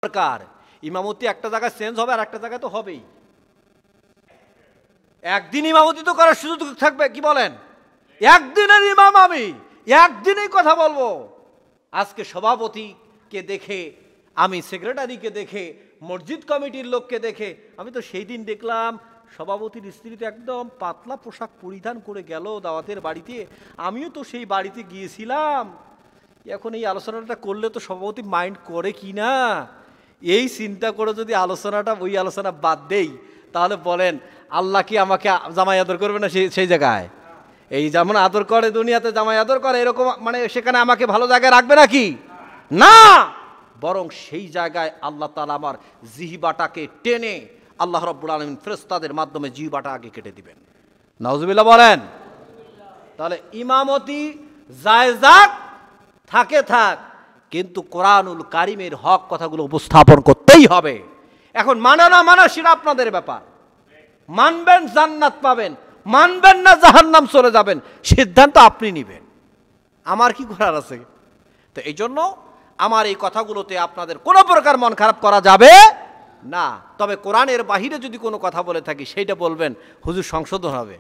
সরকার ইমামতি একটা জায়গায় চেঞ্জ হবে আর একটা জায়গায় তো হবেই। একদিন ইমামতি তো করার সুযোগ থাকবে, কি বলেন? একদিনের ইমাম আমি, একদিনই কথা বলবো। আজকে সভাপতিকে দেখে, আমি সেক্রেটারিকে দেখে, মসজিদ কমিটির লোককে দেখে, আমি তো সেই দিন দেখলাম সভাপতির স্ত্রী তো একদম পাতলা পোশাক পরিধান করে গেল দাওয়াতের বাড়িতে। আমিও তো সেই বাড়িতে গিয়েছিলাম। এখন এই আলোচনাটা করলে তো সভাপতি মাইন্ড করে কি না, এই চিন্তা করে যদি আলোচনাটা ওই আলোচনা বাদ দেই, তাহলে বলেন আল্লাহ কি আমাকে জামাই আদর করবে না? সেই জায়গায় এই যেমন আদর করে দুনিয়াতে জামাই আদর করে, এরকম মানে সেখানে আমাকে ভালো জায়গায় রাখবে নাকি? না, বরং সেই জায়গায় আল্লাহ তাআলা আমার জিহবাটাকে টেনে, আল্লাহ রাব্বুল আলামিন ফেরেশতাদের মাধ্যমে জিহবাটা আগে কেটে দিবেন। নাউজুবিল্লাহ বলেন। তাহলে ইমামতি জায়েজাত থাকে থাক, কিন্তু কোরআনুল কারিমের হক কথাগুলো উপস্থাপন করতেই হবে। এখন মানা না মানা সেটা আপনাদের ব্যাপার। মানবেন জান্নাত পাবেন, মানবেন না জাহান্নাম চলে যাবেন, সিদ্ধান্ত আপনি নেবেন, আমার কি করার আছে? তো এই জন্য আমার এই কথাগুলোতে আপনাদের কোনো প্রকার মন খারাপ করা যাবে না। তবে কোরআনের বাহিরে যদি কোনো কথা বলে থাকি সেইটা বলবেন, হুজুর সংশোধন হবে।